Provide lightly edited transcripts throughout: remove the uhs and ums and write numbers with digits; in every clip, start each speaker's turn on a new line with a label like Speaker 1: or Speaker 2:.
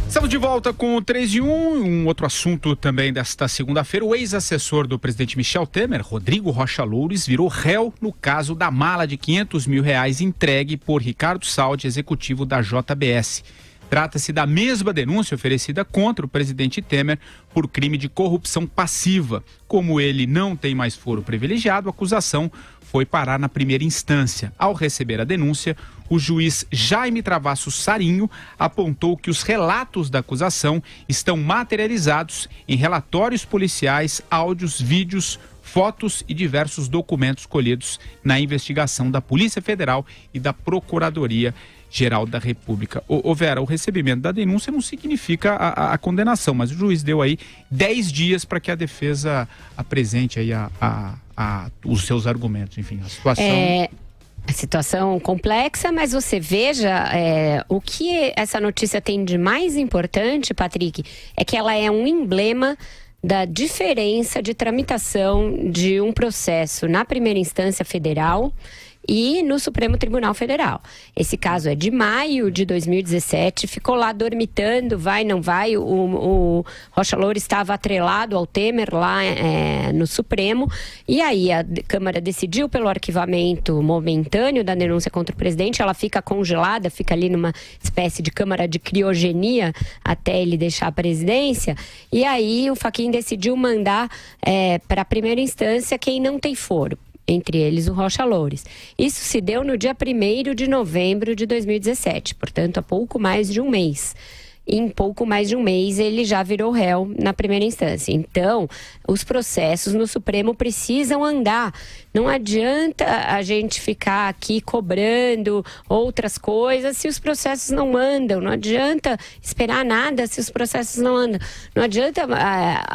Speaker 1: Estamos de volta com o 3 em 1, um outro assunto também desta segunda-feira. O ex-assessor do presidente Michel Temer, Rodrigo Rocha Loures, virou réu no caso da mala de R$500 mil entregue por Ricardo Saldi, executivo da JBS. Trata-se da mesma denúncia oferecida contra o presidente Temer por crime de corrupção passiva. Como ele não tem mais foro privilegiado, a acusação foi parar na primeira instância. Ao receber a denúncia, o juiz Jaime Travassos Sarinho apontou que os relatos da acusação estão materializados em relatórios policiais, áudios, vídeos, fotos e diversos documentos colhidos na investigação da Polícia Federal e da Procuradoria-Geral da República. Ô Vera, o recebimento da denúncia não significa a condenação, mas o juiz deu aí 10 dias para que a defesa apresente aí os seus argumentos. Enfim, a situação...
Speaker 2: A situação complexa, mas você veja o que essa notícia tem de mais importante, Patrick, é que ela é um emblema da diferença de tramitação de um processo na primeira instância federal e no Supremo Tribunal Federal. Esse caso é de maio de 2017, ficou lá dormitando, vai, não vai, o Rocha Loures estava atrelado ao Temer lá no Supremo, e aí a Câmara decidiu pelo arquivamento momentâneo da denúncia contra o presidente, ela fica congelada, fica ali numa espécie de câmara de criogenia até ele deixar a presidência, e aí o Fachin decidiu mandar para a primeira instância quem não tem foro, entre eles o Rocha Loures. Isso se deu no dia 1º de novembro de 2017, portanto há pouco mais de um mês. Em pouco mais de um mês ele já virou réu na primeira instância. Então, os processos no Supremo precisam andar. Não adianta a gente ficar aqui cobrando outras coisas se os processos não andam. Não adianta esperar nada se os processos não andam. Não adianta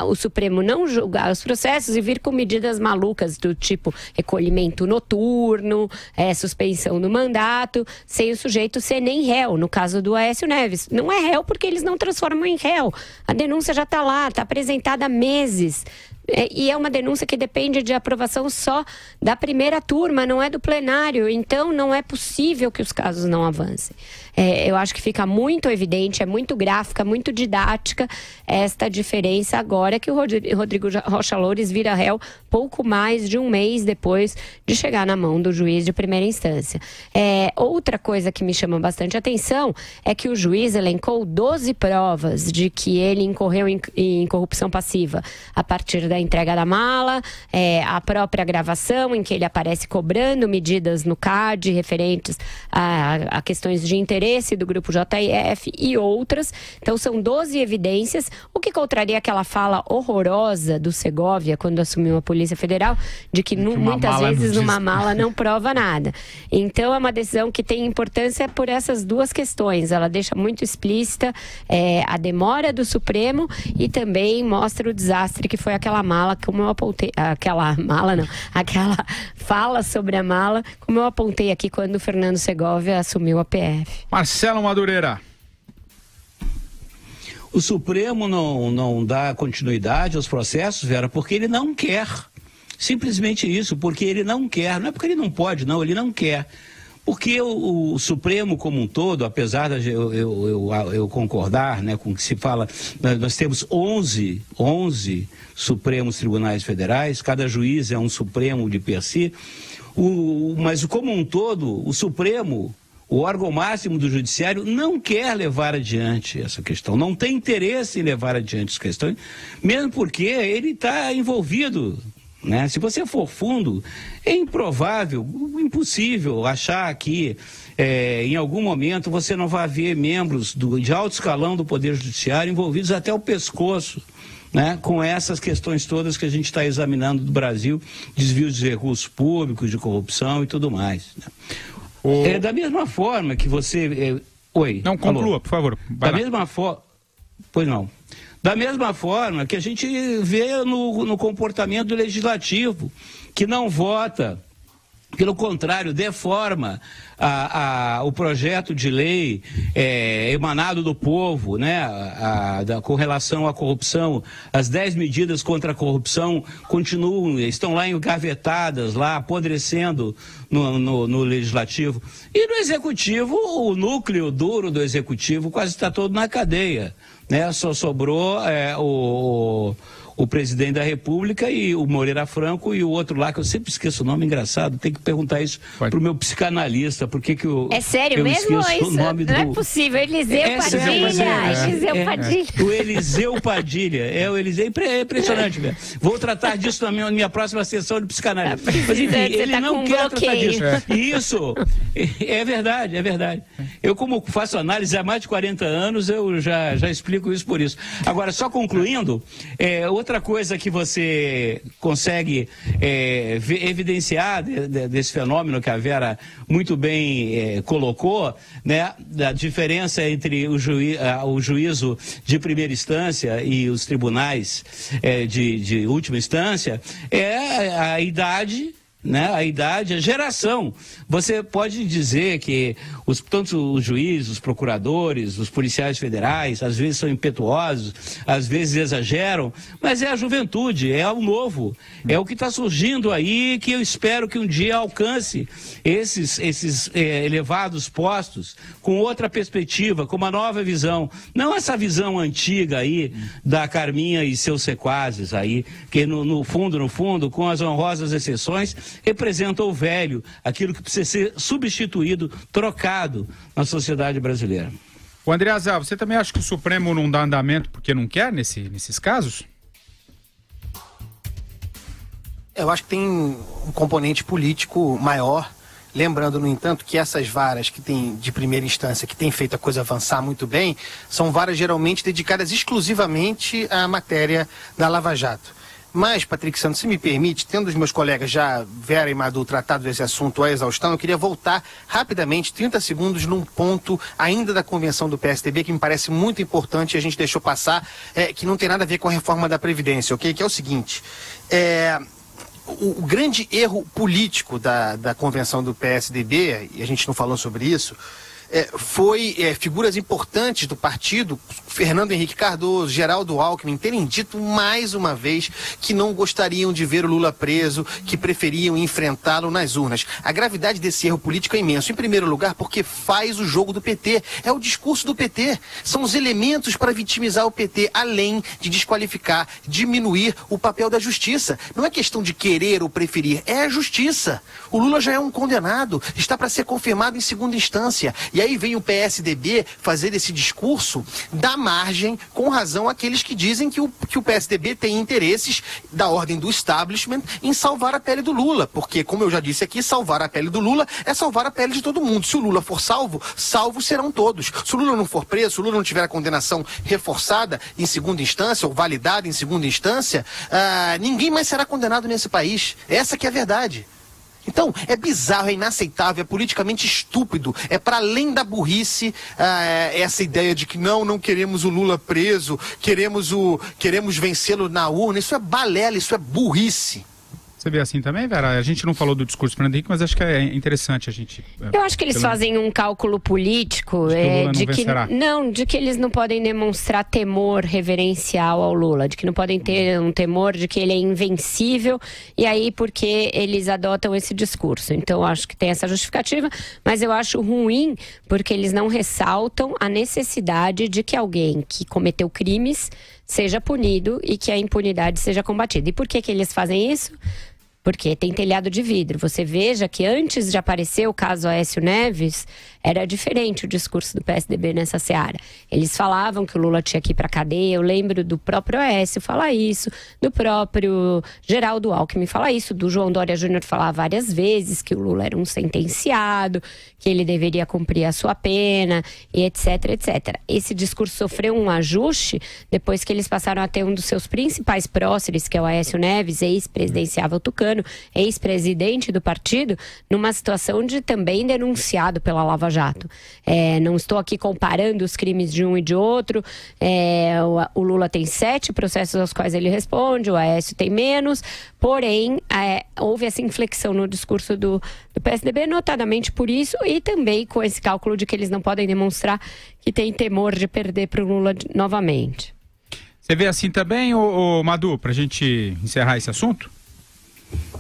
Speaker 2: o Supremo não julgar os processos e vir com medidas malucas do tipo recolhimento noturno, suspensão do mandato, sem o sujeito ser nem réu. No caso do Aécio Neves, não é réu porque eles não transformam em réu. A denúncia já está lá, está apresentada há meses. E é uma denúncia que depende de aprovação só da primeira turma, não é do plenário. Então, não é possível que os casos não avancem. Eu acho que fica muito evidente, é muito gráfica, muito didática esta diferença agora que o Rodrigo Rocha Loures vira réu pouco mais de um mês depois de chegar na mão do juiz de primeira instância. Outra coisa que me chama bastante atenção é que o juiz elencou 12 provas de que ele incorreu em corrupção passiva a partir da entrega da mala, a própria gravação em que ele aparece cobrando medidas no CAD referentes a questões de interesse do grupo JF e outras. Então são 12 evidências, o que contraria aquela fala horrorosa do Segovia quando assumiu a Polícia Federal, de que muitas vezes numa mala não prova nada. Então é uma decisão que tem importância por essas duas questões. Ela deixa muito explícita a demora do Supremo e também mostra o desastre que foi aquela mala, como eu apontei, aquela fala sobre a mala, como eu apontei aqui quando o Fernando Segovia assumiu a PF.
Speaker 1: Marcelo Madureira.
Speaker 3: O Supremo não dá continuidade aos processos, Vera, porque ele não quer. Simplesmente isso, porque ele não quer. Não é porque ele não pode, não, ele não quer. Porque o Supremo como um todo, apesar de eu concordar, né, com o que se fala, nós temos 11 Supremos Tribunais Federais, cada juiz é um Supremo de per si, mas como um todo, o Supremo, o órgão máximo do judiciário, não quer levar adiante essa questão, não tem interesse em levar adiante essa questão, mesmo porque ele está envolvido, né? Se você for fundo, é improvável, impossível achar que em algum momento você não vai ver membros de alto escalão do Poder Judiciário envolvidos até o pescoço, né, com essas questões todas que a gente está examinando do Brasil, desvios de recursos públicos, de corrupção e tudo mais, né? Da mesma forma que você... Oi.
Speaker 1: Não, conclua,
Speaker 3: alô?
Speaker 1: Por favor.
Speaker 3: Da mesma forma... Pois não. Da mesma forma que a gente vê no comportamento do legislativo, que não vota Pelo contrário, deforma o projeto de lei emanado do povo, né, com relação à corrupção. As 10 medidas contra a corrupção estão lá engavetadas, lá apodrecendo no Legislativo. E no Executivo, o núcleo duro do Executivo quase está todo na cadeia, né? Só sobrou o presidente da República e o Moreira Franco e o outro lá, que eu sempre esqueço o nome, engraçado, tem que perguntar isso pro meu psicanalista, por que eu
Speaker 2: É sério
Speaker 3: eu
Speaker 2: mesmo
Speaker 3: esqueço
Speaker 2: isso?
Speaker 3: o nome
Speaker 2: Não é possível, Eliseu Padilha. Eliseu Padilha.
Speaker 3: O Eliseu Padilha, o Eliseu, é impressionante, velho. Vou tratar disso na minha próxima sessão de psicanálise. Mas enfim, ele não quer tratar disso. E isso é verdade, é verdade. Eu, como faço análise há mais de 40 anos, eu já explico isso por isso. Agora, só concluindo, outra coisa que você consegue evidenciar desse fenômeno que a Vera muito bem colocou, né, da diferença entre o juízo de primeira instância e os tribunais de última instância, é a idade, né? A idade, a geração. Você pode dizer que tanto os juízes, os procuradores, os policiais federais, às vezes são impetuosos, às vezes exageram, mas é a juventude, é o novo, é o que está surgindo aí, que eu espero que um dia alcance esses elevados postos com outra perspectiva, com uma nova visão, não essa visão antiga aí da Carminha e seus sequazes aí, que no fundo, com as honrosas exceções, representa o velho, aquilo que precisa ser substituído, trocado na sociedade brasileira.
Speaker 1: O André Azar, você também acha que o Supremo não dá andamento porque não quer nesses casos?
Speaker 4: Eu acho que tem um componente político maior, lembrando, no entanto, que essas varas que tem de primeira instância, que tem feito a coisa avançar muito bem, são varas geralmente dedicadas exclusivamente à matéria da Lava Jato. Mas, Patrick Santos, se me permite, tendo os meus colegas já, Vera e Madu, tratado desse assunto à exaustão, eu queria voltar rapidamente, 30 segundos, num ponto ainda da convenção do PSDB, que me parece muito importante e a gente deixou passar, que não tem nada a ver com a reforma da Previdência, ok? Que é o seguinte, o grande erro político da convenção do PSDB, e a gente não falou sobre isso, foi figuras importantes do partido, Fernando Henrique Cardoso, Geraldo Alckmin, terem dito mais uma vez que não gostariam de ver o Lula preso, que preferiam enfrentá-lo nas urnas. A gravidade desse erro político é imenso. Em primeiro lugar, porque faz o jogo do PT. É o discurso do PT. São os elementos para vitimizar o PT, além de desqualificar, diminuir o papel da justiça. Não é questão de querer ou preferir, é a justiça. O Lula já é um condenado, está para ser confirmado em segunda instância. E aí vem o PSDB fazer esse discurso, dá margem, com razão, àqueles que dizem que o PSDB tem interesses da ordem do establishment em salvar a pele do Lula. Porque, como eu já disse aqui, salvar a pele do Lula é salvar a pele de todo mundo. Se o Lula for salvo, salvos serão todos. Se o Lula não for preso, se o Lula não tiver a condenação reforçada em segunda instância ou validada em segunda instância, ninguém mais será condenado nesse país. Essa que é a verdade. Então, é bizarro, é inaceitável, é politicamente estúpido, é para além da burrice essa ideia de que não queremos o Lula preso, queremos vencê-lo na urna. Isso é balela, isso é burrice.
Speaker 1: Você vê assim também, Vera? A gente não falou do discurso do Fernando Henrique, mas acho que é interessante a gente...
Speaker 2: Eu acho que eles fazem um cálculo político de que eles não podem demonstrar temor reverencial ao Lula, de que não podem ter um temor de que ele é invencível, e aí porque eles adotam esse discurso. Então, acho que tem essa justificativa, mas eu acho ruim porque eles não ressaltam a necessidade de que alguém que cometeu crimes seja punido e que a impunidade seja combatida. E por que eles fazem isso? Porque tem telhado de vidro. Você veja que antes de aparecer o caso Aécio Neves, era diferente o discurso do PSDB nessa seara. Eles falavam que o Lula tinha que ir para a cadeia. Eu lembro do próprio Aécio falar isso, do próprio Geraldo Alckmin falar isso, do João Dória Júnior falar várias vezes que o Lula era um sentenciado, que ele deveria cumprir a sua pena, e etc, etc. Esse discurso sofreu um ajuste depois que eles passaram a ter um dos seus principais próceres, que é o Aécio Neves, ex-presidenciável tucano, ex-presidente do partido, numa situação de também denunciado pela Lava Jato. Não estou aqui comparando os crimes de um e de outro. O Lula tem 7 processos aos quais ele responde, o Aécio tem menos, porém houve essa inflexão no discurso do PSDB, notadamente por isso, e também com esse cálculo de que eles não podem demonstrar que tem temor de perder para o Lula novamente.
Speaker 1: Você vê assim também, Madu, para a gente encerrar esse assunto?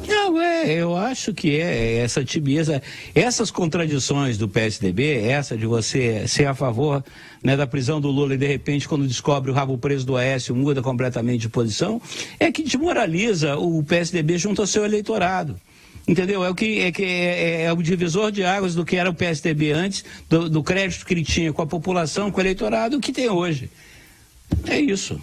Speaker 3: Não, eu acho que essa tibieza, essas contradições do PSDB, essa de você ser a favor, né, da prisão do Lula e de repente quando descobre o rabo preso do Aécio muda completamente de posição, é que desmoraliza o PSDB junto ao seu eleitorado. Entendeu? É o divisor de águas do que era o PSDB antes, do crédito que ele tinha com a população, com o eleitorado, que tem hoje. É isso.